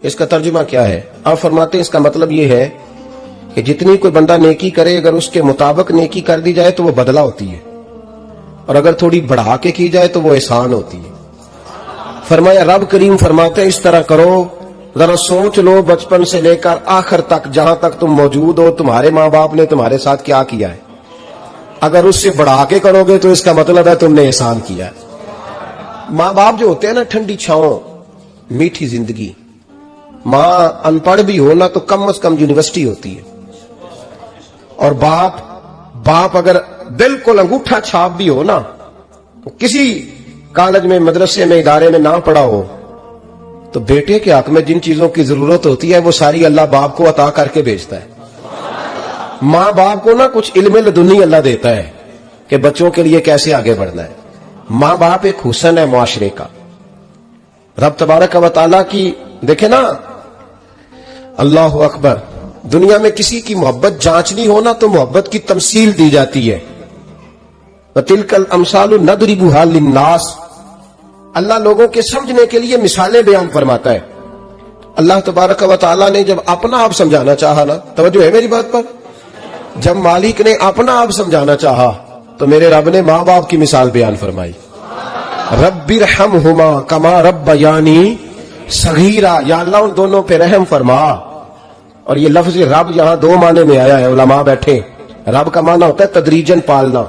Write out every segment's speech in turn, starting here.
اس کا ترجمہ کیا ہے؟ آپ فرماتے ہیں اس کا مطلب یہ ہے کہ جتنی کوئی بندہ نیکی کرے اگر اس کے مطابق نیکی کر دی جائے تو وہ بدلہ ہوتی ہے، اور اگر تھوڑی بڑھا کے کی جائے تو وہ احسان ہوتی ہے۔ فرمایا رب کریم فرماتے ہیں اس طرح کرو، ذرا سوچ لو بچپن سے لے کر آخر تک جہاں تک تم موجود ہو تمہارے ماں باپ نے تمہارے ساتھ کیا کیا ہے، اگر اس سے بڑھا کے کرو گے تو اس کا مطلب ہے تم نے احسان کیا ہے۔ ماں باپ جو ہوتے ہیں نا، ٹھنڈی چھاؤں، میٹھی زندگی۔ ماں ان پڑھ بھی ہو نا تو کم از کم یونیورسٹی ہوتی ہے، اور باپ اگر بالکل انگوٹھا چھاپ بھی ہو نا، تو کسی کالج میں مدرسے میں ادارے میں نہ پڑھا ہو، تو بیٹے کے حق میں جن چیزوں کی ضرورت ہوتی ہے وہ ساری اللہ باپ کو عطا کر کے بھیجتا ہے۔ ماں باپ کو نا کچھ علم لدنی اللہ دیتا ہے کہ بچوں کے لیے کیسے آگے بڑھنا ہے۔ ماں باپ ایک حسن ہے معاشرے کا۔ رب تبارک و تعالیٰ کی دیکھیں نا، اللہ اکبر، دنیا میں کسی کی محبت جانچنی ہونا تو محبت کی تمثیل دی جاتی ہے۔ وَتِلْكَ الْأَمْثَالُ نَضْرِبُهَا لِلنَّاسِ، اللہ لوگوں کے سمجھنے کے لیے مثالیں بیان فرماتا ہے۔ اللہ تبارک و تعالیٰ نے جب اپنا آپ سمجھانا چاہا نا، توجہ ہے میری بات پر، جب مالک نے اپنا آپ سمجھانا چاہا تو میرے رب نے ماں باپ کی مثال بیان فرمائی۔ رب ارحمہما کما ربیانی صغیرا، یا اللہ ان دونوں پہ رحم فرما۔ اور یہ لفظ رب یہاں دو معنی میں آیا ہے، علماء بیٹھے۔ رب کا معنی ہوتا ہے تدریجن پالنا،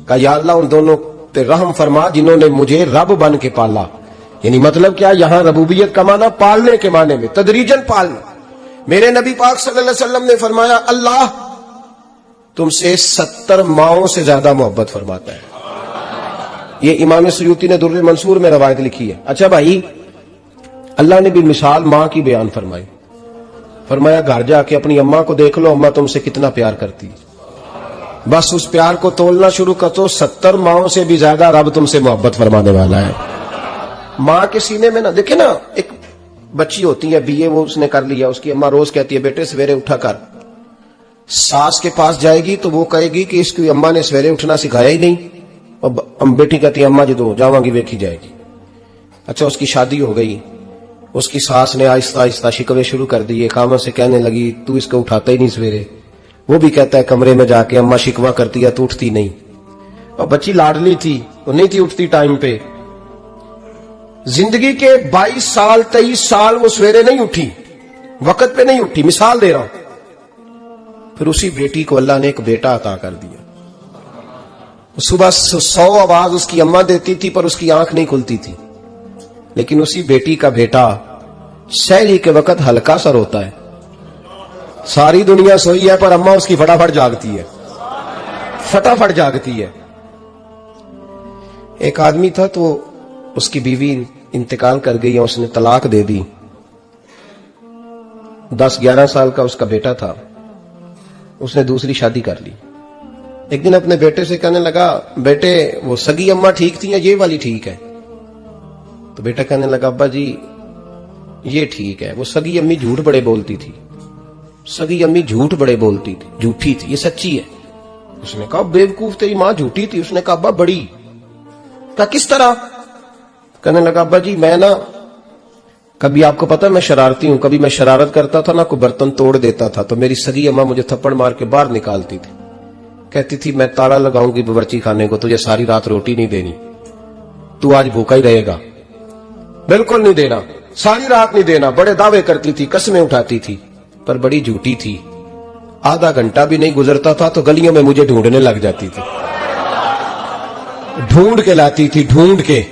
کہ یا اللہ ان دونوں پہ رحم فرما جنہوں نے مجھے رب بن کے پالا۔ یعنی مطلب کیا، یہاں ربوبیت کا معنی پالنے کے معنی میں، تدریجن پالنا۔ میرے نبی پاک صلی اللہ علیہ وسلم نے فرمایا اللہ تم سے 70 ماؤں سے زیادہ محبت فرماتا ہے۔ یہ امام سیوطی نے در منصور میں روایت لکھی ہے۔ اچھا بھائی، اللہ نے بھی مثال ماں کی بیان فرمائی۔ فرمایا گھر جا کے اپنی اماں کو دیکھ لو، اماں تم سے کتنا پیار کرتی ہے، بس اس پیار کو تولنا شروع کر تو 70 ماؤں سے بھی زیادہ رب تم سے محبت فرمانے والا ہے۔ ماں کے سینے میں نا، دیکھیں نا، ایک بچی ہوتی ہے BA، وہ اس نے کر لیا، اس کی اماں روز کہتی ہے بیٹے سویرے اٹھا کر۔ ساس کے پاس جائے گی تو وہ کہے گی کہ اس کی اماں نے سویرے اٹھنا سکھایا ہی نہیں، اور بیٹی کہتی ہے اماں جدو جاواں گی ویکھی جائے گی۔ اچھا اس کی شادی ہو گئی، اس کی ساس نے آہستہ آہستہ شکوے شروع کر دیے، خامن سے کہنے لگی تو اس کو اٹھاتا ہی نہیں سویرے۔ وہ بھی کہتا ہے کمرے میں جا کے اماں شکوہ کرتی ہے تو اٹھتی نہیں، اور بچی لاڈلی تھی، وہ نہیں تھی اٹھتی ٹائم پہ۔ زندگی کے 22 سال 23 سال وہ سویرے نہیں اٹھی، وقت پہ نہیں اٹھی، مثال دے رہا ہوں۔ پھر اسی بیٹی کو اللہ نے ایک بیٹا عطا کر دیا۔ صبح 100 آواز اس کی اماں دیتی تھی پر اس کی آنکھ نہیں کھلتی تھی، لیکن اسی بیٹی کا بیٹا سحری کے وقت ہلکا سا روتا ہے، ساری دنیا سوئی ہے پر اماں اس کی فٹافٹ جاگتی ہے، فٹافٹ جاگتی ہے۔ ایک آدمی تھا تو اس کی بیوی انتقال کر گئی، اس نے طلاق دے دی۔ 10-11 سال کا اس کا بیٹا تھا، اس نے دوسری شادی کر لی۔ ایک دن اپنے بیٹے سے کہنے لگا بیٹے وہ سگی اماں ٹھیک تھی یا یہ والی ٹھیک ہے؟ تو بیٹا کہنے لگا ابا جی یہ ٹھیک ہے، وہ سگی امی جھوٹ بڑے بولتی تھی، سگی امی جھوٹ بڑے بولتی تھی، جھوٹی تھی، یہ سچی ہے۔ اس نے کہا بیوقوف تیری ماں جھوٹی تھی؟ اس نے کہا ابا بڑی۔ کہا کس طرح؟ کہنے لگا ابا جی میں نا کبھی، آپ کو پتا میں شرارتی ہوں، کبھی میں شرارت کرتا تھا نا کوئی برتن توڑ دیتا تھا تو میری سگی اماں مجھے تھپڑ مار کے باہر نکالتی تھی، کہتی تھی میں تالا لگاؤں گی باورچی خانے کو، تجھے ساری رات روٹی نہیں دینی، تو آج بھوکا ہی رہے گا، بالکل نہیں دینا، ساری رات نہیں دینا۔ بڑے دعوے کرتی تھی، قسمیں اٹھاتی تھی، پر بڑی جھوٹی تھی۔ آدھا گھنٹہ بھی نہیں گزرتا تھا تو گلیوں میں مجھے ڈھونڈنے لگ جاتی تھی، ڈھونڈ کے لاتی تھی، ڈھونڈ کے،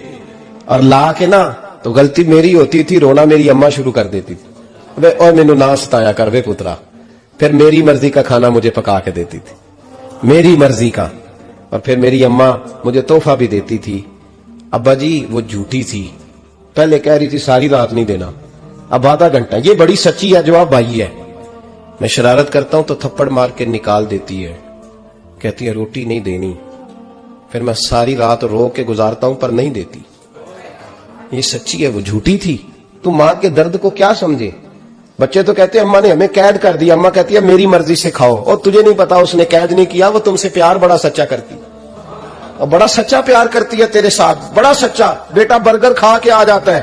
اور لا کے نا تو غلطی میری ہوتی تھی، رونا میری اماں شروع کر دیتی تھی، وے اور مینوں نہ ستایا کر وے پترا۔ پھر میری مرضی کا کھانا مجھے پکا کے دیتی تھی، میری مرضی کا، اور پھر میری اماں مجھے تحفہ بھی دیتی تھی۔ ابا جی وہ جھوٹی تھی، پہلے کہہ رہی تھی ساری رات نہیں دینا، اب آدھا گھنٹہ، یہ بڑی سچی ہے جواب بھائی ہے۔ میں شرارت کرتا ہوں تو تھپڑ مار کے نکال دیتی ہے، کہتی ہے روٹی نہیں دینی، پھر میں ساری رات رو کے گزارتا ہوں پر نہیں دیتی، یہ سچی ہے، وہ جھوٹی تھی۔ تو ماں کے درد کو کیا سمجھے؟ بچے تو کہتے ہیں اماں نے ہمیں قید کر دیا، اماں کہتی ہے میری مرضی سے کھاؤ، اور تجھے نہیں پتا اس نے قید نہیں کیا، وہ تم سے پیار بڑا سچا کرتی، اور بڑا سچا پیار کرتی ہے تیرے ساتھ، بڑا سچا۔ بیٹا برگر کھا کے آ جاتا ہے،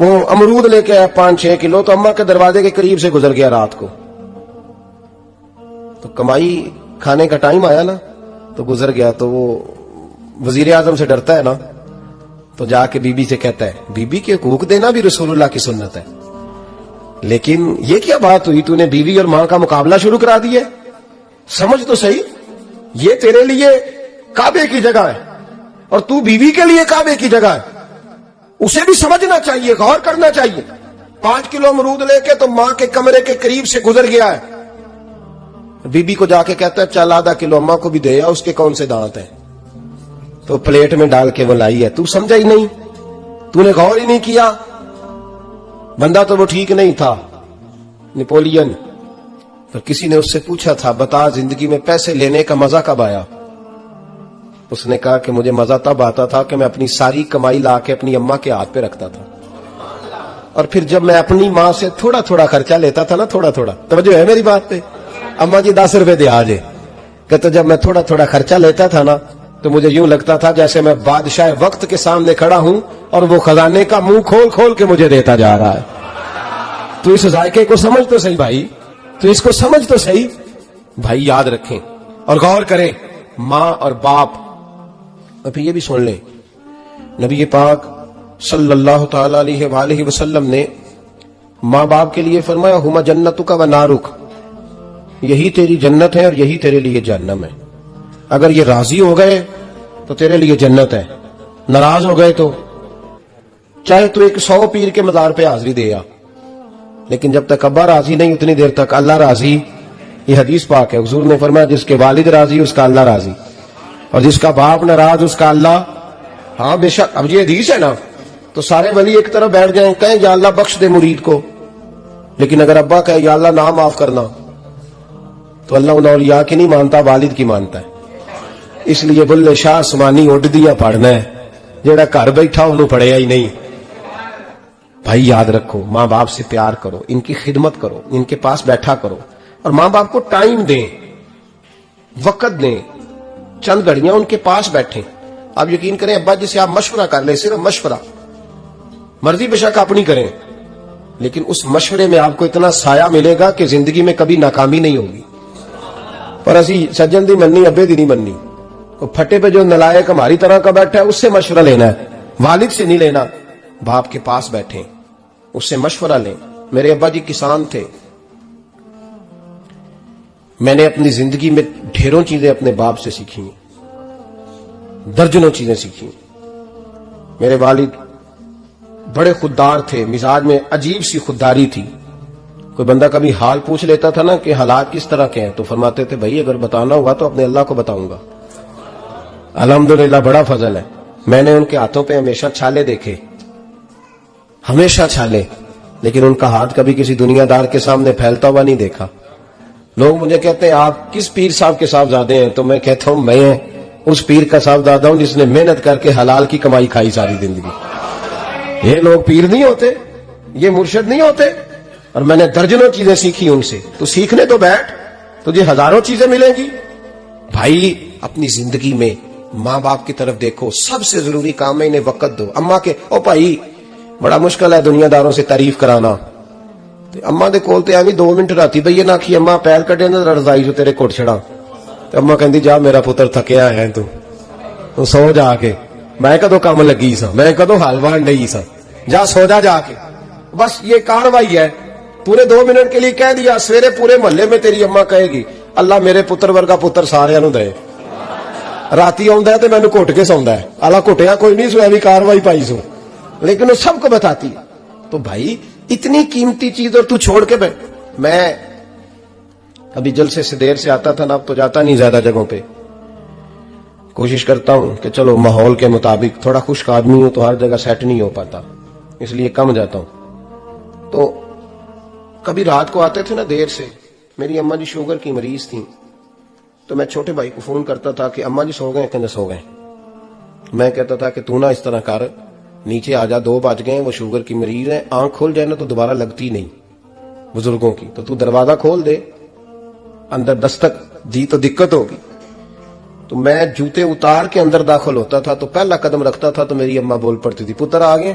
وہ امرود لے کے آیا 5-6 کلو، تو اماں کے دروازے کے قریب سے گزر گیا رات کو، تو کمائی کھانے کا ٹائم آیا نا تو گزر گیا. تو وہ وزیر اعظم سے ڈرتا ہے نا، تو جا کے بی بی سے کہتا ہے بی بی کے حقوق دینا بھی رسول اللہ کی سنت ہے، لیکن یہ کیا بات ہوئی، تو نے بیوی اور ماں کا مقابلہ شروع کرا دیا. سمجھ تو صحیح، یہ تیرے لیے کعبے کی جگہ ہے اور تو بیوی کے لیے کعبے کی جگہ ہے. اسے بھی سمجھنا چاہیے، غور کرنا چاہیے. 5 کلو امرود لے کے تو ماں کے کمرے کے قریب سے گزر گیا ہے. بی بی کو جا کے کہتا ہے چل آدھا کلو اماں کو بھی دے، اس کے کون سے دانت ہیں، تو پلیٹ میں ڈال کے وہ لائی ہے. تو سمجھا ہی نہیں، تو نے غور ہی نہیں کیا. بندہ تو وہ ٹھیک نہیں تھا، نیپولین. پر کسی نے اس سے پوچھا تھا بتا زندگی میں پیسے لینے کا مزہ کب آیا؟ اس نے کہا کہ مجھے مزہ تب آتا تھا کہ میں اپنی ساری کمائی لا کے اپنی اماں کے ہاتھ پہ رکھتا تھا، اور پھر جب میں اپنی ماں سے تھوڑا تھوڑا خرچہ لیتا تھا نا، تھوڑا تھوڑا، توجہ ہے میری بات پہ؟ اماں جی 10 روپے دے آجے، کہتے جب میں تھوڑا تھوڑا خرچہ لیتا تھا نا تو مجھے یوں لگتا تھا جیسے میں بادشاہ وقت کے سامنے کھڑا ہوں اور وہ خزانے کا منہ کھول کھول کے مجھے دیتا جا رہا ہے. تو اس ذائقے کو سمجھ تو صحیح بھائی، تو اس کو سمجھ تو صحیح بھائی. یاد رکھیں اور غور کریں، ماں اور باپ. ابھی یہ بھی سن لیں، نبی پاک صلی اللہ تعالی علیہ وآلہ وسلم نے ماں باپ کے لیے فرمایا ہما جنتک و نارک، یہی تیری جنت ہے اور یہی تیرے لیے جہنم ہے. اگر یہ راضی ہو گئے تو تیرے لیے جنت ہے، ناراض ہو گئے تو چاہے تو ایک 100 پیر کے مزار پہ حاضری دے آ، لیکن جب تک ابا راضی نہیں اتنی دیر تک اللہ راضی. یہ حدیث پاک ہے، حضور نے فرمایا جس کے والد راضی اس کا اللہ راضی، اور جس کا باپ ناراض اس کا اللہ. ہاں بے شک. اب یہ حدیث ہے نا، تو سارے ولی ایک طرف بیٹھ جائیں کہیں یا اللہ بخش دے مرید کو، لیکن اگر ابا کہے یا اللہ نہ معاف کرنا تو اللہ ان اولیاء کی نہیں مانتا، والد کی مانتا ہے. اس لیے بلے شاہ آسمانی اڈ دیا پڑھنا ہے، جیڑا گھر بیٹھا انہوں پڑھیا ہی نہیں. بھائی یاد رکھو، ماں باپ سے پیار کرو، ان کی خدمت کرو، ان کے پاس بیٹھا کرو، اور ماں باپ کو ٹائم دیں، وقت دیں، چند گھڑیاں ان کے پاس بیٹھیں. آپ یقین کریں ابا جی سے آپ مشورہ کر لیں، صرف مشورہ، مرضی بے شک اپنی کریں، لیکن اس مشورے میں آپ کو اتنا سایہ ملے گا کہ زندگی میں کبھی ناکامی نہیں ہوگی. پر اسی سجن دی مننی ابے دی نہیں مننی. پھٹے پہ جو نلائق ہماری طرح کا بیٹھا ہے اس سے مشورہ لینا ہے، والد سے نہیں لینا. باپ کے پاس بیٹھیں، اس سے مشورہ لیں. میرے ابا جی کسان تھے، میں نے اپنی زندگی میں ڈھیروں چیزیں اپنے باپ سے سیکھی، درجنوں چیزیں سیکھی. میرے والد بڑے خوددار تھے، مزاج میں عجیب سی خودداری تھی. کوئی بندہ کبھی حال پوچھ لیتا تھا نا کہ حالات کس طرح کے ہیں، تو فرماتے تھے بھائی اگر بتانا ہوگا تو اپنے اللہ کو بتاؤں گا. الحمدللہ بڑا فضل ہے، میں نے ان کے ہاتھوں پہ ہمیشہ چھالے دیکھے، ہمیشہ چھالے، لیکن ان کا ہاتھ کبھی کسی دنیا دار کے سامنے پھیلتا ہوا نہیں دیکھا. لوگ مجھے کہتے ہیں آپ کس پیر صاحب کے صاحبزادے ہیں، تو میں کہتا ہوں میں اس پیر کا صاحبزادہ ہوں جس نے محنت کر کے حلال کی کمائی کھائی ساری زندگی. یہ لوگ پیر نہیں ہوتے، یہ مرشد نہیں ہوتے، اور میں نے درجنوں چیزیں سیکھی ان سے. تو سیکھنے تو بیٹھ، تجھے ہزاروں چیزیں ملیں گی. بھائی اپنی زندگی میں ماں باپ کی طرف دیکھو، سب سے ضروری کام ہے انہیں وقت دو. اماں کے او بھائی بڑا مشکل ہے دنیا داروں سے تعریف کرانا، اماں دے کول تے ایویں 2 منٹ راتی بھئی نہ کھی اماں پیر کٹے نہ رضائی جو تیرے کوٹ چھڑا، تے اماں کہندی جا میرا پتر تھکیا ہے تو سو جا کے، میں کدو کام لگی سا، میں کدو حلوان نہیں سا، جا سو جا کے. بس یہ کاروائی ہے. پورے 2 منٹ کے لیے کہہ دیا، سویرے پورے محلے میں تیری اماں کہے گی اللہ میرے پتر ورگا پتر سارے نو دے. راتی آندا ہے تے مینوں گھٹ کے سوندا ہے، اللہ گھٹیا کوئی نہیں سو، ایویں کاروائی پائی سو، لیکن وہ سب کو بتاتی. تو بھائی اتنی قیمتی چیز اور تو چھوڑ کے بیٹھ. میں ابھی جلسے سے دیر سے آتا تھا نا، اب تو جاتا نہیں زیادہ جگہوں پہ، کوشش کرتا ہوں کہ چلو ماحول کے مطابق، تھوڑا خشک آدمی ہوں تو ہر جگہ سیٹ نہیں ہو پاتا، اس لیے کم جاتا ہوں. تو کبھی رات کو آتے تھے نا دیر سے، میری اماں جی شوگر کی مریض تھیں، تو میں چھوٹے بھائی کو فون کرتا تھا کہ اماں جی سو گئے، کہنے سو گئے. میں کہتا تھا کہ تو نہ اس طرح کر، نیچے آ جا، 2 بج گئے، وہ شوگر کی مریض ہے، آنکھ کھول جائے نا تو دوبارہ لگتی نہیں بزرگوں کی، تو دروازہ کھول دے، اندر دستک دی تو دقت ہوگی. تو میں جوتے اتار کے اندر داخل ہوتا تھا، تو پہلا قدم رکھتا تھا تو میری اماں بول پڑتی تھی پتر آ گئے.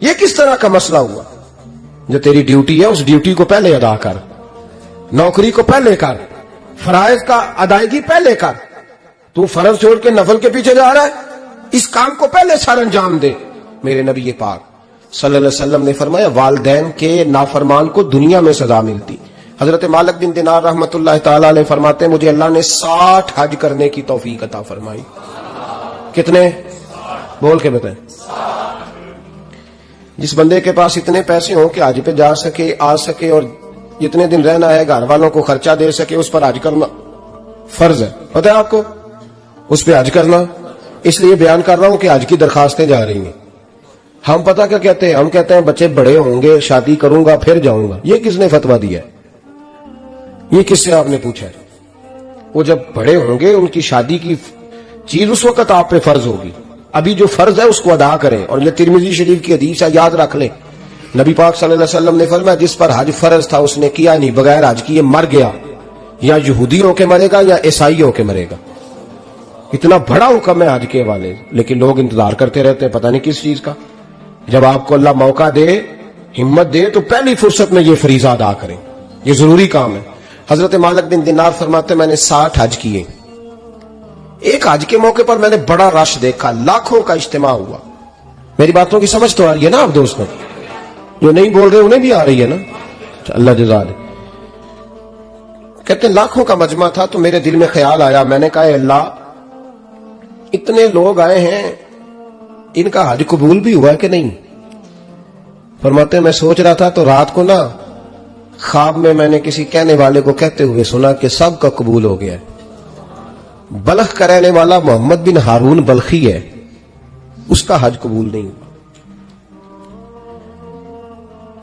یہ کس طرح کا مسئلہ ہوا؟ جو تیری ڈیوٹی ہے اس ڈیوٹی کو پہلے ادا کر، نوکری کو پہلے کر، فرائض کا ادائیگی پہلے کر. تو فرض چھوڑ کے نفل کے پیچھے جا رہا ہے، اس کام کو پہلے سر انجام دے. میرے نبی پاک صلی اللہ علیہ وسلم نے فرمایا والدین کے نافرمان کو دنیا میں سزا ملتی. حضرت مالک بن دینار رحمت اللہ تعالی علیہ فرماتے ہیں مجھے اللہ نے 60 حج کرنے کی توفیق عطا فرمائی. کتنے؟ بول کے بتائیں. جس بندے کے پاس اتنے پیسے ہوں کہ حج پہ جا سکے، آ سکے، اور جتنے دن رہنا ہے گھر والوں کو خرچہ دے سکے، اس پر حج کرنا فرض ہے. پتہ ہے آپ کو اس پہ حج کرنا؟ اس لیے بیان کر رہا ہوں کہ حج کی درخواستیں جا رہی ہیں. ہم پتہ کیا کہتے ہیں؟ ہم کہتے ہیں بچے بڑے ہوں گے، شادی کروں گا پھر جاؤں گا. یہ کس نے فتویٰ دیا ہے؟ یہ کس سے آپ نے پوچھا ہے؟ وہ جب بڑے ہوں گے ان کی شادی کی چیز اس وقت آپ پہ فرض ہوگی. ابھی جو فرض ہے اس کو ادا کریں. اور یہ ترمذی شریف کی حدیث ہے، یاد رکھ لیں. نبی پاک صلی اللہ علیہ وسلم نے فرمایا جس پر حج فرض تھا اس نے کیا نہیں، بغیر حج کیے مر گیا، یا یہودی ہو کے مرے گا یا عیسائی ہو کے مرے گا. اتنا بڑا حکم ہے حج کے حوالے، لیکن لوگ انتظار کرتے رہتے ہیں پتہ نہیں کس چیز کا. جب آپ کو اللہ موقع دے، ہمت دے، تو پہلی فرصت میں یہ فریضہ ادا کریں. یہ ضروری کام ہے. حضرت مالک بن دینار فرماتے میں نے 60 حج کیے. ایک حج کے موقع پر میں نے بڑا رش دیکھا، لاکھوں کا اجتماع ہوا. میری باتوں کی سمجھ تو آ رہی ہے نا آپ دوستوں؟ جو نہیں بول رہے انہیں بھی آ رہی ہے نا؟ اللہ جزا دے. کہتے ہیں لاکھوں کا مجمع تھا. تو میرے دل میں خیال آیا، میں نے کہا اے اللہ اتنے لوگ آئے ہیں، ان کا حج قبول بھی ہوا ہے کہ نہیں؟ فرماتے ہیں میں سوچ رہا تھا تو رات کو نا خواب میں نے کسی کہنے والے کو کہتے ہوئے سنا کہ سب کا قبول ہو گیا ہے. بلخ کا رہنے والا محمد بن ہارون بلخی ہے، اس کا حج قبول نہیں ہوا.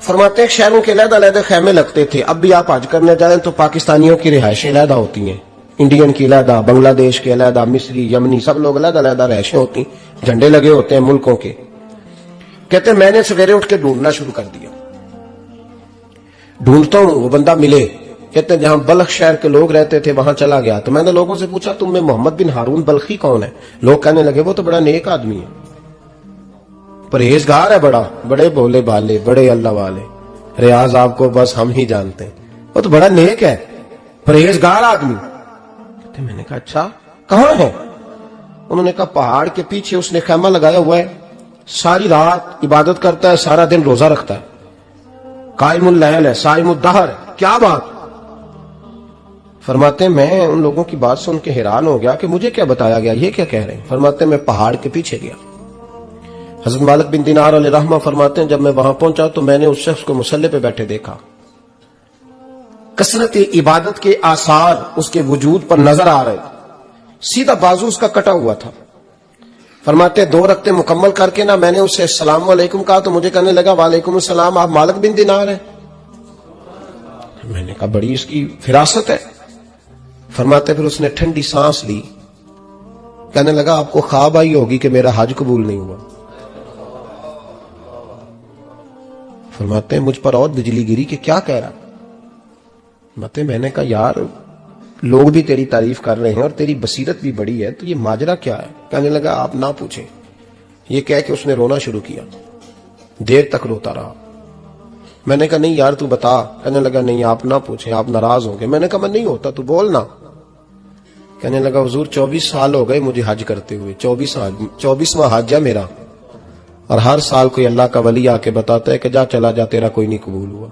فرماتے ہیں شہروں کے علیحدہ علیحدہ خیمے لگتے تھے. اب بھی آپ حج کرنے جائیں تو پاکستانیوں کی رہائشیں علیحدہ ہوتی ہیں، انڈین کی علیحدہ، بنگلہ دیش کے علیحدہ، مصری، یمنی، سب لوگ علیحدہ علیحدہ رہائشیں ہوتی ہیں، جھنڈے لگے ہوتے ہیں ملکوں کے. کہتے ہیں میں نے سویرے اٹھ کے ڈھونڈنا شروع کر دیا. ڈھونڈتا ہوں وہ بندہ ملے. کہتے ہیں جہاں بلخ شہر کے لوگ رہتے تھے وہاں چلا گیا. تو میں نے لوگوں سے پوچھا تم میں محمد بن ہارون بلخی کون ہے؟ لوگ کہنے لگے وہ تو بڑا نیک آدمی ہے، پرہیزگار ہے، بڑے بولے بالے، بڑے اللہ والے. ریاض آپ کو بس ہم ہی جانتے ہیں، وہ تو بڑا نیک ہے، پرہیزگار آدمی. میں نے کہا اچھا کہاں ہے؟ انہوں نے کہا پہاڑ کے پیچھے اس نے خیمہ لگایا ہوا ہے، ساری رات عبادت کرتا ہے، سارا دن روزہ رکھتا ہے، قائم اللیل ہے، صائم الدہر ہے. کیا بات؟ فرماتے ہیں میں ان لوگوں کی بات سن کے حیران ہو گیا کہ مجھے کیا بتایا گیا، یہ کیا کہہ رہے ہیں. فرماتے ہیں میں پہاڑ کے پیچھے گیا. حضرت مالک بن دینار علیہ رحمہ فرماتے ہیں جب میں وہاں پہنچا تو میں نے اس شخص کو مصلی پہ بیٹھے دیکھا. کثرت عبادت کے آثار اس کے وجود پر نظر آ رہے. سیدھا بازو اس کا کٹا ہوا تھا. فرماتے 2 رکعتیں مکمل کر کے نا میں نے اسے السلام علیکم کہا تو مجھے کہنے لگا وعلیکم السلام، آپ مالک بن دینار ہیں؟ میں نے کہا بڑی اس کی فراست ہے. فرماتے پھر اس نے ٹھنڈی سانس لی، کہنے لگا آپ کو خواب آئی ہوگی کہ میرا حج قبول نہیں ہوا. فرماتے ہیں مجھ پر اور بجلی گری کہ کیا کہہ رہا. فرماتے میں نے کہا یار لوگ بھی تیری تعریف کر رہے ہیں اور تیری بصیرت بھی بڑی ہے، تو یہ ماجرا کیا ہے؟ کہنے لگا آپ نہ پوچھیں. یہ کہہ کے اس نے رونا شروع کیا، دیر تک روتا رہا. میں نے کہا نہیں یار تو بتا. کہنے لگا نہیں آپ نہ پوچھیں، آپ ناراض ہوں گے. میں نے کہا میں نہیں ہوتا، تو بولنا. کہنے لگا حضور 24 سال ہو گئے مجھے حج کرتے ہوئے، 24واں حج ہے میرا، اور ہر سال کوئی اللہ کا ولی آ کے بتاتا ہے کہ جا چلا جا تیرا کوئی نہیں قبول ہوا.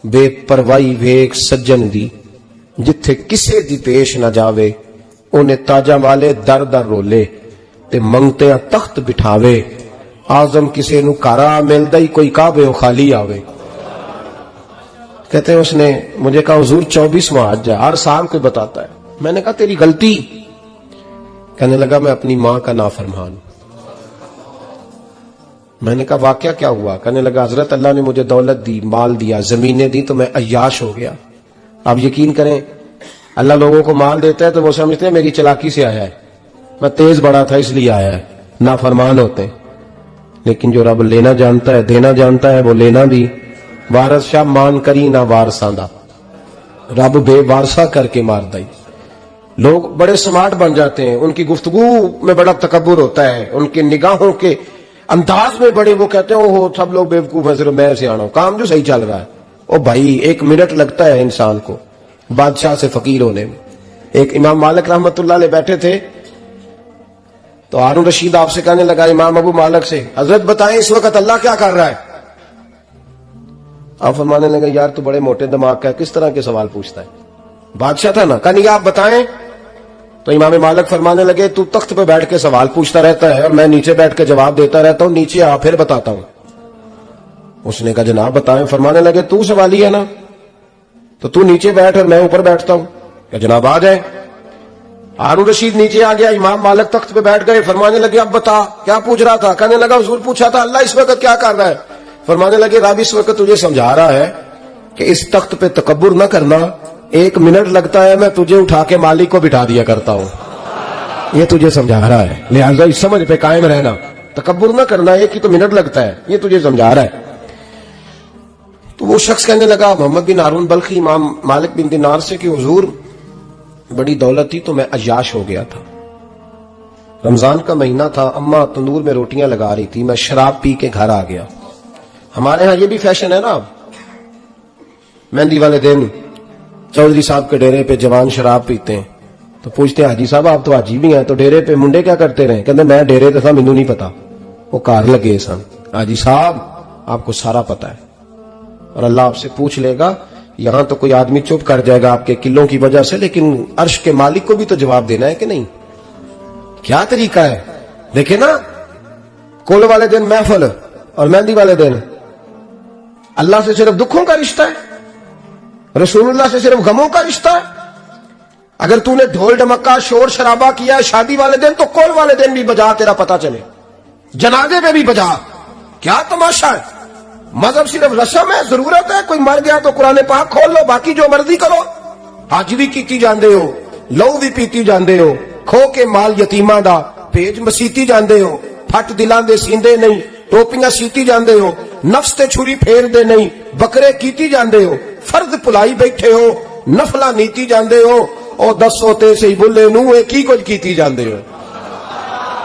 بے پروائی ویک سجن دی جتھے کسے دی پیش نہ جاوے، انہیں تاجاں والے در در رولے تے منگتے تخت بٹھاوے. آزم کسے نو کارا ملدا ہی کوئی کعبے و خالی آوے. کہتے ہیں اس نے مجھے کہا حضور 24واں حج ہے، ہر سال کوئی بتاتا ہے. میں نے کہا تیری غلطی. کہنے لگا میں اپنی ماں کا نافرمان. میں نے کہا واقعہ کیا ہوا؟ کہنے لگا حضرت اللہ نے مجھے دولت دی، مال دیا، زمینیں دی تو میں عیاش ہو گیا. آپ یقین کریں اللہ لوگوں کو مال دیتا ہے تو وہ سمجھتے ہیں میری چلاکی سے آیا ہے، میں تیز بڑا تھا اس لیے آیا ہے. نافرمان ہوتے ہیں. لیکن جو رب لینا جانتا ہے دینا جانتا ہے وہ لینا بھی. وارث شاہ مان کری نہ وارثاں دا، رب بے وارثہ کر کے مار دائی. لوگ بڑے سمارٹ بن جاتے ہیں، ان کی گفتگو میں بڑا تکبر ہوتا ہے، ان کی نگاہوں کے انداز میں بڑے وہ کہتے ہیں وہ سب لوگ بیوقوف ہیں صرف میں سیاح ہوں, کام جو صحیح چل رہا ہے. او بھائی 1 منٹ لگتا ہے انسان کو بادشاہ سے فقیر ہونے میں. ایک امام مالک رحمت اللہ علیہ بیٹھے تھے تو ہارون رشید آپ سے کہنے لگا امام ابو مالک سے, حضرت بتائیں اس وقت اللہ کیا کر رہا ہے؟ آپ فرمانے لگے یار تو بڑے موٹے دماغ کا ہے, کس طرح کے سوال پوچھتا ہے؟ بادشاہ تھا نا, کہا نہیں آپ بتائیں. تو امام مالک فرمانے لگے تو تخت پہ بیٹھ کے سوال پوچھتا رہتا ہے اور میں نیچے بیٹھ کے جواب دیتا رہتا ہوں, نیچے آ پھر بتاتا ہوں. اس نے کہا جناب بتائیں. فرمانے لگے تو سوالی ہے نا, تو تو نیچے بیٹھ اور میں اوپر بیٹھتا ہوں. کہ جناب آ جائیں. ہارون رشید نیچے آ گیا, امام مالک تخت پہ بیٹھ گئے. فرمانے لگے اب بتا کیا پوچھ رہا تھا؟ کہنے لگا حضور پوچھا تھا اللہ اس وقت کیا کر رہا ہے. فرمانے لگے رب اس وقت تجھے سمجھا رہا ہے کہ اس تخت پہ تکبر نہ کرنا, 1 منٹ لگتا ہے میں تجھے اٹھا کے مالک کو بٹھا دیا کرتا ہوں, یہ تجھے سمجھا رہا ہے, لہذا اس سمجھ پہ قائم رہنا, تکبر نہ کرنا, 1 ہی تو منٹ لگتا ہے, یہ تجھے سمجھا رہا ہے. تو وہ شخص کہنے لگا محمد بن ہارون بلخی امام مالک بن دینار سے کہ حضور بڑی دولت تھی تو میں عیاش ہو گیا تھا, رمضان کا مہینہ تھا, اماں تندور میں روٹیاں لگا رہی تھی, میں شراب پی کے گھر آ گیا. ہمارے ہاں یہ بھی فیشن ہے نا, مہندی والے دن چودھری صاحب کے ڈیرے پہ جوان شراب پیتے ہیں تو پوچھتے ہیں حاجی صاحب آپ تو حاجی بھی ہیں تو ڈیرے پہ منڈے کیا کرتے رہے؟ کہتے میں ڈیرے تھا مینوں نہیں پتا, وہ کار لگے سن. حاجی صاحب آپ کو سارا پتا ہے اور اللہ آپ سے پوچھ لے گا. یہاں تو کوئی آدمی چپ کر جائے گا آپ کے قلوں کی وجہ سے, لیکن عرش کے مالک کو بھی تو جواب دینا ہے کہ نہیں؟ کیا طریقہ ہے دیکھیں نا, کول والے دن محفل اور مہندی والے دن اللہ سے صرف دکھوں کا رشتہ ہے, رسول اللہ سے صرف غموں کا رشتہ ہے. اگر تو نے ڈھول ڈمکا شور شرابہ کیا ہے شادی والے دن تو کول والے دن بھی بجا, تیرا پتہ چلے, جنازے میں بھی بجا. کیا تماشا ہے؟ مذہب صرف رسم ہے, ضرورت ہے, کوئی مر گیا تو قرآن پاک کھول لو, باقی جو مرضی کرو. حج بھی کیتی جاندے ہو, لو بھی پیتی جاندے ہو, کھو کے مال یتیماں دا بھیج مسیتی جاندے ہو, پھٹ دلاں دے سیندے نہیں, ٹوپیاں سیتی جاندے ہو, نفس تے چھری پھیر دے نہیں, بکرے کیتی جاندے ہو, فرض پلائی بیٹھے ہو, نفلا نیتی جاندے ہو, او دسو تے سی بلے نو اے کی کچھ کیتی جاندے ہو,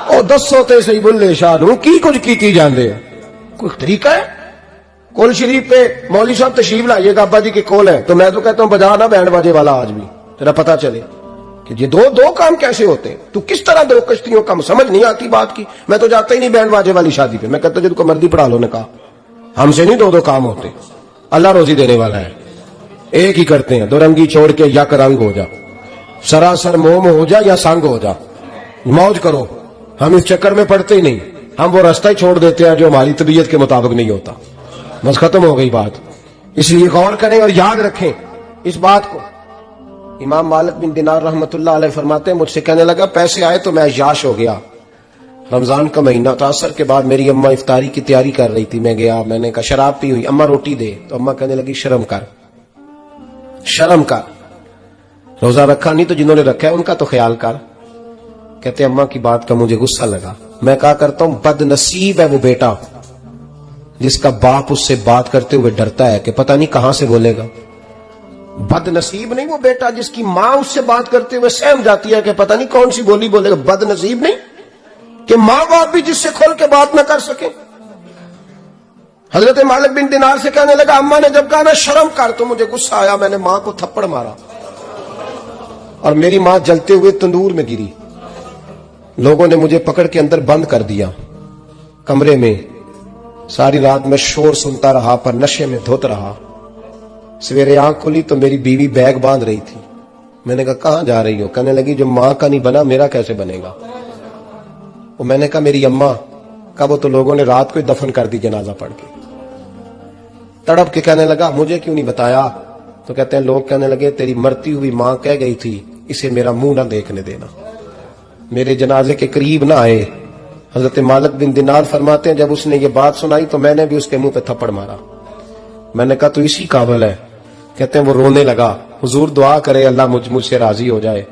او دسو تے سی بلے شاہ نو کی کچھ کیتی جاندے ہو. کوئی طریقہ ہے؟ کول شریف پہ مولوی صاحب تشریف لائیے گا ابا جی کے کول ہے تو میں تو کہتا ہوں بجا نہ بینڈ باجے والا آج بھی, تیرا پتہ چلے کہ یہ دو کام کیسے ہوتے ہیں. تو کس طرح 2 کشتیوں کا سمجھ نہیں آتی بات کی. میں تو جاتا ہی نہیں بینڈ باجے والی شادی پہ, میں کہتا جن کو مردی پڑھا لو. نے کہا ہم سے نہیں 2 کام ہوتے, اللہ روزی دینے والا ہے, ایک ہی کرتے ہیں, 2 رنگی چھوڑ کے یک رنگ ہو جا, سراسر موم ہو جا یا سنگ ہو جا, موج کرو. ہم اس چکر میں پڑتے ہی نہیں, ہم وہ راستہ ہی چھوڑ دیتے ہیں جو ہماری طبیعت کے مطابق نہیں ہوتا. بس ختم ہو گئی بات. اس لیے غور کریں اور یاد رکھیں اس بات کو. امام مالک بن دینار رحمت اللہ علیہ فرماتے ہیں مجھ سے کہنے لگا پیسے آئے تو میں عیاش ہو گیا, رمضان کا مہینہ تھا, عصر کے بعد میری اماں افطاری کی تیاری کر رہی تھی, میں گیا, میں نے کہا شراب پی ہوئی, اماں روٹی دے. تو اماں کہنے لگی شرم کر, شرم کر, روزہ رکھا نہیں تو جنہوں نے رکھا ہے ان کا تو خیال کر. کہتے اماں کی بات کا مجھے غصہ لگا. میں کہا کرتا ہوں بد نصیب ہے وہ بیٹا جس کا باپ اس سے بات کرتے ہوئے ڈرتا ہے کہ پتہ نہیں کہاں سے بولے گا. بد نصیب نہیں وہ بیٹا جس کی ماں اس سے بات کرتے ہوئے سہم جاتی ہے کہ پتہ نہیں کون سی بولی بولے گا. بد نصیب نہیں کہ ماں باپ بھی جس سے کھول کے بات نہ کر سکے. حضرت مالک بن دینار سے کہنے لگا اماں نے جب کہا نا شرم کر تو مجھے غصہ آیا, میں نے ماں کو تھپڑ مارا اور میری ماں جلتے ہوئے تندور میں گری. لوگوں نے مجھے پکڑ کے اندر بند کر دیا کمرے میں. ساری رات میں شور سنتا رہا پر نشے میں دھوت رہا. سویرے آنکھ کھلی تو میری بیوی بیگ باندھ رہی تھی. میں نے کہا کہاں جا رہی ہو؟ کہنے لگی جو ماں کا نہیں بنا میرا کیسے بنے گا. وہ میں نے کہا میری اماں کا, وہ تو لوگوں نے رات کو ہی دفن کر دی جنازہ پڑھ کے. تڑپ کے کہنے لگا مجھے کیوں نہیں بتایا؟ تو کہتے ہیں لوگ کہنے لگے تیری مرتی ہوئی ماں کہہ گئی تھی اسے میرا منہ نہ دیکھنے دینا, میرے جنازے کے قریب نہ آئے. حضرت مالک بن دینار فرماتے ہیں جب اس نے یہ بات سنائی تو میں نے بھی اس کے منہ پہ تھپڑ مارا. میں نے کہا تو اسی قابل ہے. کہتے ہیں وہ رونے لگا, حضور دعا کرے اللہ مجھ سے راضی ہو جائے.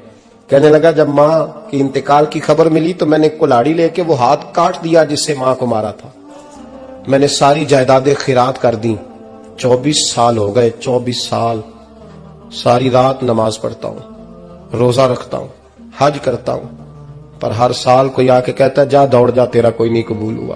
کہنے لگا جب ماں کی انتقال کی خبر ملی تو میں نے کلاڑی لے کے وہ ہاتھ کاٹ دیا جس سے ماں کو مارا تھا. میں نے ساری جائیدادیں خیرات کر دی. 24 سال ہو گئے, 24 سال. ساری رات نماز پڑھتا ہوں, روزہ رکھتا ہوں, حج کرتا ہوں, پر ہر سال کوئی آ کے کہتا ہے جا دوڑ جا تیرا کوئی نہیں قبول ہوا.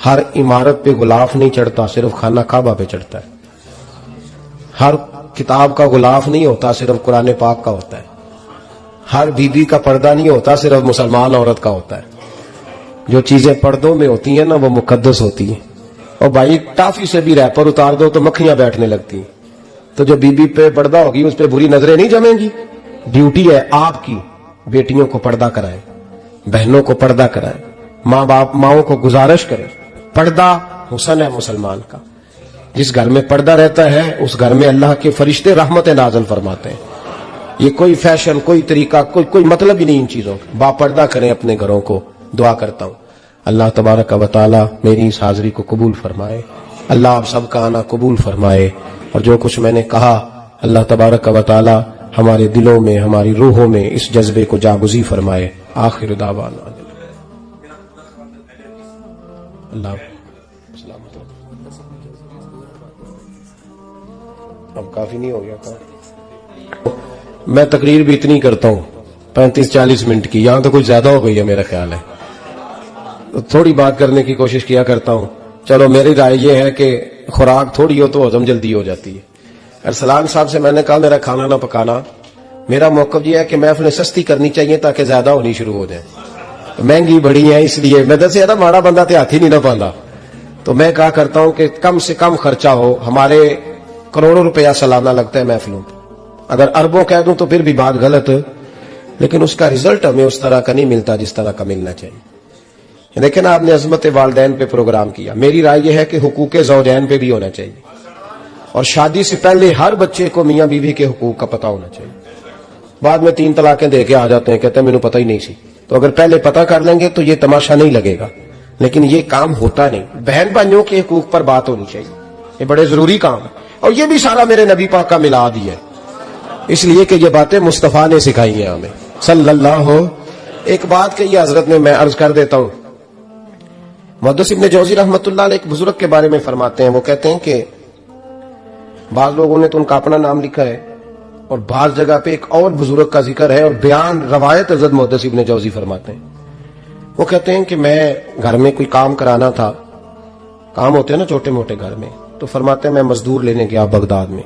ہر عمارت پہ غلاف نہیں چڑھتا، صرف خانہ کعبہ پہ چڑھتا ہے. ہر کتاب کا غلاف نہیں ہوتا، صرف قرآن پاک کا ہوتا ہے. ہر بیوی کا پردہ نہیں ہوتا، صرف مسلمان عورت کا ہوتا ہے. جو چیزیں پردوں میں ہوتی ہیں نا وہ مقدس ہوتی ہیں. اور بھائی ٹافی سے بھی ریپر اتار دو تو مکھیاں بیٹھنے لگتی ہیں. تو جو بیوی پہ پردہ ہوگی اس پہ بری نظریں نہیں جمیں گی. ڈیوٹی ہے آپ کی، بیٹیوں کو پردہ کرائیں، بہنوں کو پردہ کرائیں، ماں باپ ماؤں کو گزارش کریں. پردہ حسن ہے مسلمان کا. جس گھر میں پردہ رہتا ہے اس گھر میں اللہ کے فرشتے رحمتیں نازل فرماتے ہیں. یہ کوئی فیشن، کوئی طریقہ، کوئی مطلب ہی نہیں ان چیزوں کا. با پردہ کریں اپنے گھروں کو. دعا کرتا ہوں اللہ تبارک و تعالی میری اس حاضری کو قبول فرمائے. اللہ آپ سب کا آنا قبول فرمائے. اور جو کچھ میں نے کہا اللہ تبارک و تعالی ہمارے دلوں میں، ہماری روحوں میں اس جذبے کو جاگزی فرمائے. آخر دعوانا اللہ. اب کافی نہیں ہو گیا تھا. میں تقریر بھی اتنی کرتا ہوں 35-40 منٹ کی، یہاں تو کچھ زیادہ ہو گئی ہے میرا خیال ہے. تھوڑی بات کرنے کی کوشش کیا کرتا ہوں. چلو میری رائے یہ ہے کہ خوراک تھوڑی ہو تو ہضم جلدی ہو جاتی ہے. ارسلان صاحب سے میں نے کہا میرا کھانا نہ پکانا. میرا موقف یہ ہے کہ محفلیں سستی کرنی چاہیے تاکہ زیادہ ہونی شروع ہو جائیں. مہنگی بڑی ہیں اس لیے میں دس زیادہ ماڑا بندہ تے ہاتھ ہی نہیں نہ پاتا. تو میں کہا کرتا ہوں کہ کم سے کم خرچہ ہو. ہمارے کروڑوں روپیہ سالانہ لگتا ہے محفلوں پہ. اگر اربوں کہہ دوں تو پھر بھی بات غلط، لیکن اس کا رزلٹ ہمیں اس طرح کا نہیں ملتا جس طرح کا ملنا چاہیے. لیکن آپ نے عظمت والدین پہ پروگرام کیا. میری رائے یہ ہے کہ حقوق زوجین پہ بھی ہونا چاہیے. اور شادی سے پہلے ہر بچے کو میاں بیوی کے حقوق کا پتہ ہونا چاہیے. بعد میں 3 طلاقیں دے کے آ جاتے ہیں، کہتے ہیں مجھے پتہ ہی نہیں سی. تو اگر پہلے پتہ کر لیں گے تو یہ تماشا نہیں لگے گا. لیکن یہ کام ہوتا نہیں. بہن بھائیوں کے حقوق پر بات ہونی چاہیے. یہ بڑے ضروری کام ہے. اور یہ بھی سارا میرے نبی پاک کا میلاد ہی ہے، اس لیے کہ یہ باتیں مصطفیٰ نے سکھائی ہیں ہمیں صلی اللہ ہو. ایک بات کہی حضرت نے، میں عرض کر دیتا ہوں. محدث ابن جوزی رحمۃ اللہ علیہ ایک بزرگ کے بارے میں فرماتے ہیں. وہ کہتے ہیں کہ بعض لوگوں نے تو ان کا اپنا نام لکھا ہے اور بعض جگہ پہ ایک اور بزرگ کا ذکر ہے اور بیان روایت حضرت محدث ابن جوزی فرماتے ہیں. وہ کہتے ہیں کہ میں گھر میں کوئی کام کرانا تھا. کام ہوتے ہیں نا چھوٹے موٹے گھر میں. تو فرماتے ہیں میں مزدور لینے گیا بغداد میں.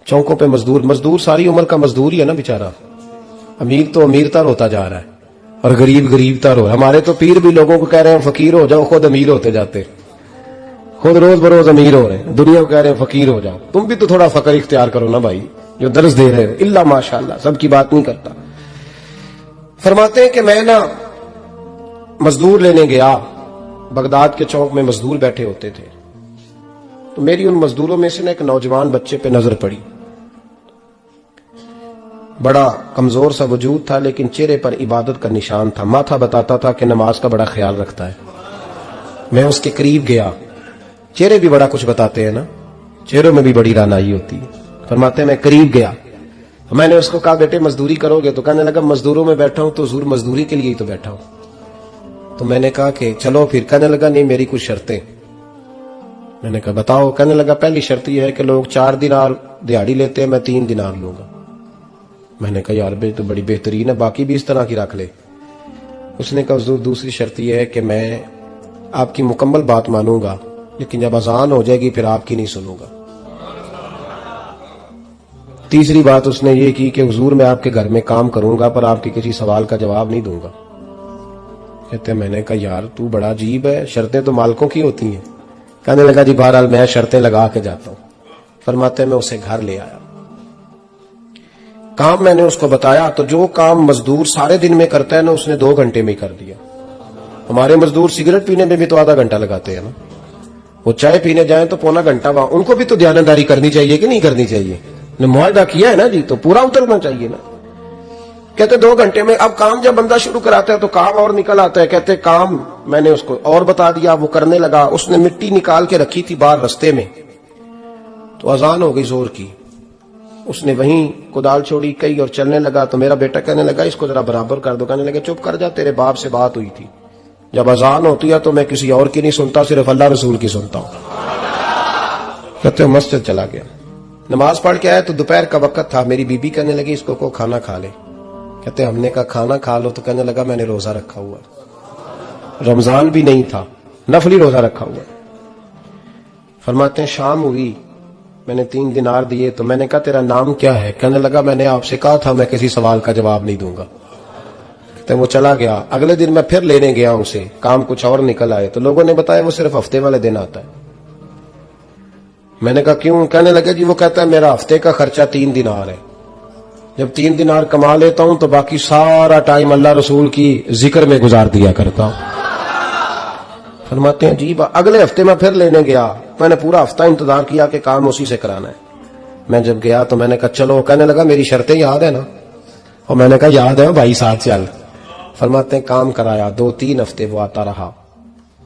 چوکوں پہ مزدور ساری عمر کا مزدور ہی ہے نا بیچارہ. امیر تو امیر تر ہوتا جا رہا ہے اور غریب غریب تر ہو. ہمارے تو پیر بھی لوگوں کو کہہ رہے ہیں فقیر ہو جاؤ، خود امیر ہوتے جاتے. خود روز بروز امیر ہو رہے ہیں، دنیا کو کہہ رہے ہیں فقیر ہو جاؤ. تم بھی تو تھوڑا فقر اختیار کرو نا بھائی جو درس دے رہے ہو. اللہ ماشاءاللہ سب کی بات نہیں کرتا. فرماتے ہیں کہ میں نا مزدور لینے گیا. بغداد کے چوک میں مزدور بیٹھے ہوتے تھے. تو میری ان مزدوروں میں سے نا ایک نوجوان بچے پہ نظر پڑی. بڑا کمزور سا وجود تھا لیکن چہرے پر عبادت کا نشان تھا. ماتھا بتاتا تھا کہ نماز کا بڑا خیال رکھتا ہے. میں اس کے قریب گیا. چہرے بھی بڑا کچھ بتاتے ہیں نا، چہروں میں بھی بڑی رانائی ہوتی ہے. فرماتے ہیں میں قریب گیا. میں نے اس کو کہا بیٹے مزدوری کرو گے؟ تو کہنے لگا مزدوروں میں بیٹھا ہوں تو حضور مزدوری کے لیے ہی تو بیٹھا ہوں. تو میں نے کہا کہ چلو پھر. کہنے لگا نہیں میری کچھ شرطیں. میں نے کہا بتاؤ. کہنے لگا پہلی شرط یہ ہے کہ لوگ 4 دینار دیہاڑی لیتے ہیں، میں 3 دینار لوں گا. میں نے کہا یار بھائی تو بڑی بہترین ہے، باقی بھی اس طرح کی رکھ لے. اس نے کہا حضور دوسری شرط یہ ہے کہ میں آپ کی مکمل بات مانوں گا لیکن جب اذان ہو جائے گی پھر آپ کی نہیں سنوں گا. تیسری بات اس نے یہ کی کہ حضور میں آپ کے گھر میں کام کروں گا پر آپ کے کسی سوال کا جواب نہیں دوں گا. کہتے ہیں میں نے کہا یار تو بڑا عجیب ہے، شرطیں تو مالکوں کی ہوتی ہیں. کہنے لگا جی بہرحال میں شرطیں لگا کے جاتا ہوں. فرماتے ہیں میں اسے گھر لے آیا. کام میں نے اس کو بتایا تو جو کام مزدور سارے دن میں کرتا ہے نا اس نے 2 گھنٹے میں ہی کر دیا. ہمارے مزدور سگریٹ پینے میں بھی تو آدھا گھنٹہ لگاتے ہیں نا. وہ چائے پینے جائیں تو پونا گھنٹہ وہاں. ان کو بھی تو دیانتداری کرنی چاہیے کہ نہیں کرنی چاہیے؟ نے معاہدہ کیا ہے نا جی تو پورا اترنا چاہیے نا. کہتے 2 گھنٹے میں. اب کام جب بندہ شروع کراتا ہے تو کام اور نکل آتا ہے. کہتے کام میں نے اس کو اور بتا دیا، وہ کرنے لگا. اس نے مٹی نکال کے رکھی تھی باہر رستے میں. تو اذان ہو گئی زور کی. اس نے وہیں کدال چھوڑی کئی اور چلنے لگا. تو میرا بیٹا کہنے لگا اس کو ذرا برابر کر دو. کہنے لگا چپ کر جا، تیرے باپ سے بات ہوئی تھی. جب اذان ہوتی ہے تو میں کسی اور کی نہیں سنتا، صرف اللہ رسول کی سنتا ہوں. کہتے مسجد چلا گیا. نماز پڑھ کے آیا تو دوپہر کا وقت تھا. میری بیوی کہنے لگی اس کو کھانا کھا لے. کہتے ہم نے کہا کھانا کھا لو. تو کہنے لگا میں نے روزہ رکھا ہوا. رمضان بھی نہیں تھا, نفلی روزہ رکھا ہوا. فرماتے ہیں شام ہوئی, میں نے 3 دینار دیے تو میں نے کہا تیرا نام کیا ہے؟ کہنے لگا میں نے آپ سے کہا تھا میں کسی سوال کا جواب نہیں دوں گا. تو وہ چلا گیا. اگلے دن میں پھر لینے گیا اسے, کام کچھ اور نکل آئے تو لوگوں نے بتایا وہ صرف ہفتے والے دن آتا ہے. میں نے کہا کیوں؟ کہنے لگا جی وہ کہتا ہے میرا ہفتے کا خرچہ 3 دینار ہے, جب 3 دینار کما لیتا ہوں تو باقی سارا ٹائم اللہ رسول کی ذکر میں گزار دیا کرتا ہوں. فرماتے ہیں عجیب. اگلے ہفتے میں پھر لینے گیا, میں نے پورا ہفتہ انتظار کیا کہ کام اسی سے کرانا ہے. میں جب گیا تو میں نے کہا چلو. کہنے لگا میری شرطیں یاد ہے نا؟ اور میں نے کہا یاد ہے بھائی, ساتھ چل. فرماتے ہیں کام کرایا, 2-3 ہفتے وہ آتا رہا.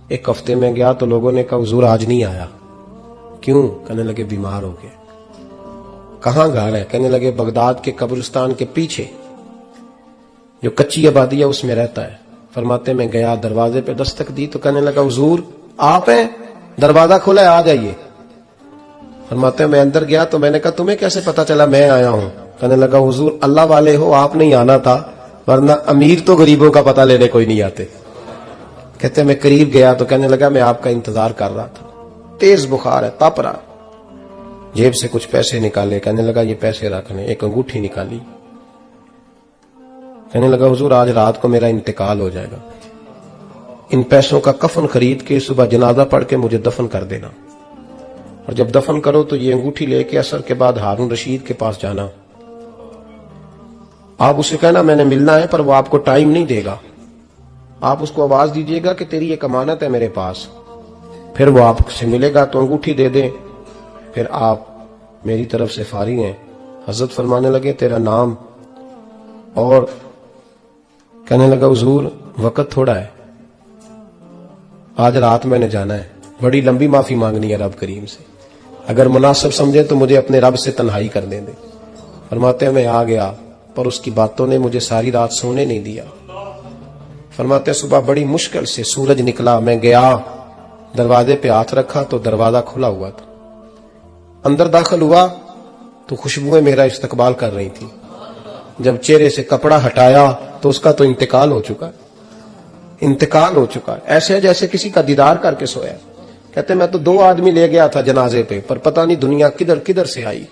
ایک ہفتے میں گیا تو لوگوں نے کہا حضور آج نہیں آیا. کیوں؟ کہنے لگے بیمار ہو گئے. کہاں گھر ہے؟ کہنے لگے بغداد کے قبرستان کے پیچھے جو کچی آبادی ہے اس میں رہتا ہے. فرماتے میں گیا, دروازے پہ دستک دی تو کہنے لگا حضور آپ ہیں؟ دروازہ کھلا ہے, آ جائیے. فرماتے میں اندر گیا تو میں نے کہا تمہیں کیسے پتا چلا میں آیا ہوں؟ کہنے لگا حضور اللہ والے ہو, آپ نہیں آنا تھا, ورنہ امیر تو غریبوں کا پتہ لینے کوئی نہیں آتے. کہتے میں قریب گیا تو کہنے لگا میں آپ کا انتظار کر رہا تھا, تیز بخار ہے, تپ رہا. جیب سے کچھ پیسے نکالے, کہنے لگا یہ پیسے رکھنے. ایک انگوٹھی نکالی, کہنے لگا حضور آج رات کو میرا انتقال ہو جائے گا, ان پیسوں کا کفن خرید کے صبح جنازہ پڑھ کے مجھے دفن کر دینا, اور جب دفن کرو تو یہ انگوٹھی لے کے عصر کے بعد ہارون رشید کے پاس جانا. آپ اسے کہنا میں نے ملنا ہے, پر وہ آپ کو ٹائم نہیں دے گا. آپ اس کو آواز دیجیے گا کہ تیری ایک امانت ہے میرے پاس. پھر وہ آپ سے ملے گا تو انگوٹھی دے دیں, پھر آپ میری طرف سے فارغ ہیں. حضرت فرمانے لگے تیرا نام؟ اور کہنے لگا حضور وقت تھوڑا ہے, آج رات میں نے جانا ہے, بڑی لمبی معافی مانگنی ہے رب کریم سے, اگر مناسب سمجھے تو مجھے اپنے رب سے تنہائی کر دیں دے. فرماتے ہیں میں آ گیا, پر اس کی باتوں نے مجھے ساری رات سونے نہیں دیا. فرماتے ہیں صبح بڑی مشکل سے سورج نکلا, میں گیا دروازے پہ ہاتھ رکھا تو دروازہ کھلا ہوا تھا. اندر داخل ہوا تو خوشبوئیں میرا استقبال کر رہی تھی. جب چہرے سے کپڑا ہٹایا تو اس کا تو انتقال ہو چکا, انتقال ہو چکا, ایسے جیسے کسی کا دیدار کر کے سویا. کہتے میں تو 2 آدمی لے گیا تھا جنازے پہ, پر پتہ نہیں دنیا کدھر کدھر سے آئی,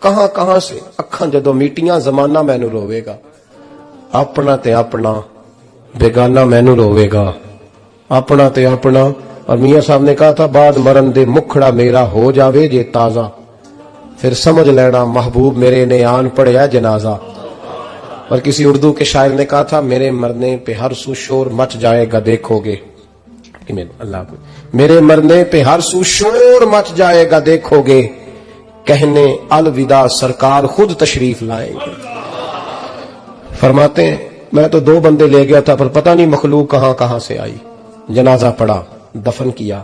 کہاں کہاں سے. اکھاں جدو میٹیاں زمانہ مینو روے گا, اپنا تے اپنا بیگانہ مینو روے گا, اپنا تے اپنا. اور میاں صاحب نے کہا تھا بعد مرن دے مکھڑا میرا ہو جاوے جے تازہ, پھر سمجھ لینا محبوب میرے نے آن پڑیا جنازہ. اور کسی اردو کے شاعر نے کہا تھا میرے مرنے پہ ہر سو شور مچ جائے گا دیکھو گے. اللہ کو میرے مرنے پہ ہر سو شور مچ جائے گا دیکھو گے, کہنے الوداع سرکار خود تشریف لائیں گے. فرماتے ہیں میں تو 2 بندے لے گیا تھا, پر پتہ نہیں مخلوق کہاں کہاں سے آئی. جنازہ پڑا, دفن کیا.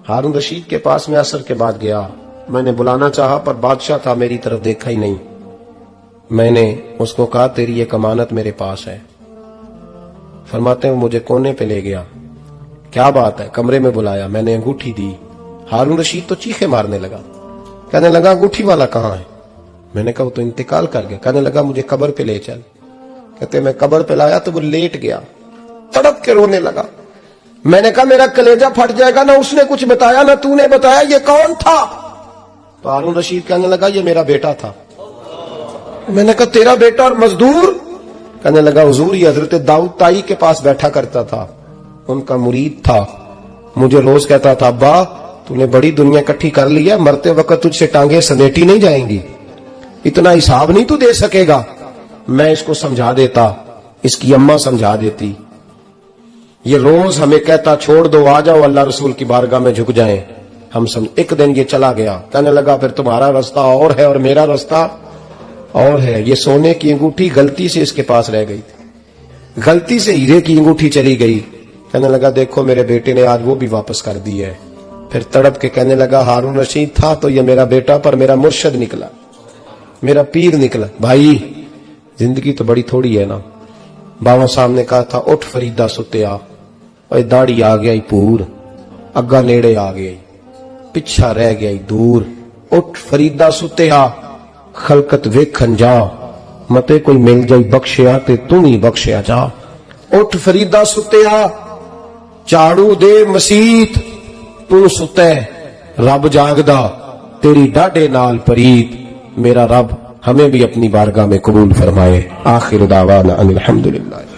ہارون رشید کے پاس میں عصر کے بعد گیا, میں نے بلانا چاہا پر بادشاہ تھا, میری طرف دیکھا ہی نہیں. میں نے اس کو کہا تیری ایک امانت میرے پاس ہے. فرماتے ہیں مجھے کونے پہ لے گیا, کیا بات ہے؟ کمرے میں بلایا, میں نے انگوٹھی دی. ہارون رشید تو چیخے مارنے لگا, کہنے لگا انگوٹھی والا کہاں ہے؟ میں نے کہا وہ تو انتقال کر گیا. کہنے لگا مجھے قبر پہ لے چل. کہتے میں قبر پہ لایا تو وہ لیٹ گیا, تڑپ کے رونے لگا. میں نے کہا میرا کلیجہ پھٹ جائے گا, نہ اس نے کچھ بتایا نہ تو نے بتایا, یہ کون تھا؟ تو ہارون رشید کہنے لگا یہ میرا بیٹا تھا. میں نے کہا تیرا بیٹا اور مزدور؟ کہنے لگا حضور یہ حضرت داؤد تائی کے پاس بیٹھا کرتا تھا, ان کا مرید تھا. مجھے روز کہتا تھا ابا تو نے بڑی دنیا اکٹھی کر لی ہے, مرتے وقت تجھ سے ٹانگیں سمیٹی نہیں جائیں گی, اتنا حساب نہیں تو دے سکے گا. میں اس کو سمجھا دیتا, اس کی اماں سمجھا دیتی. یہ روز ہمیں کہتا چھوڑ دو آ جاؤ اللہ رسول کی بارگاہ میں جھک جائیں. ہم سمجھ. ایک دن یہ چلا گیا, کہنے لگا پھر تمہارا راستہ اور ہے اور میرا راستہ اور ہے. یہ سونے کی انگوٹھی غلطی سے اس کے پاس رہ گئی تھی, غلطی سے ہیرے کی انگوٹھی چلی گئی. کہنے لگا دیکھو میرے بیٹے نے آج وہ بھی واپس کر دی ہے. پھر تڑپ کے کہنے لگا ہارون رشید تھا تو یہ میرا بیٹا, پر میرا مرشد نکلا, میرا پیر نکلا. بھائی زندگی تو بڑی تھوڑی ہے نا. بابا صاحب نے کہا تھا اٹھ فریدہ ستیا, اور داڑھی آ گیا پور, اگا نیڑے آ گئی, پچھا رہ گیا دور. اٹھ فریدہ ستیا خلقت ویکھن جا, متے کوئی مل جائی بخشیا تے تم ہی بخشیا جا. اٹھ فریدا ستیا جھاڑو دے مسیت تو ستے رب جاگدا تیری ڈاڈے نال پرید میرا رب ہمیں بھی اپنی بارگاہ میں قبول فرمائے آخر دعوانا ان الحمدللہ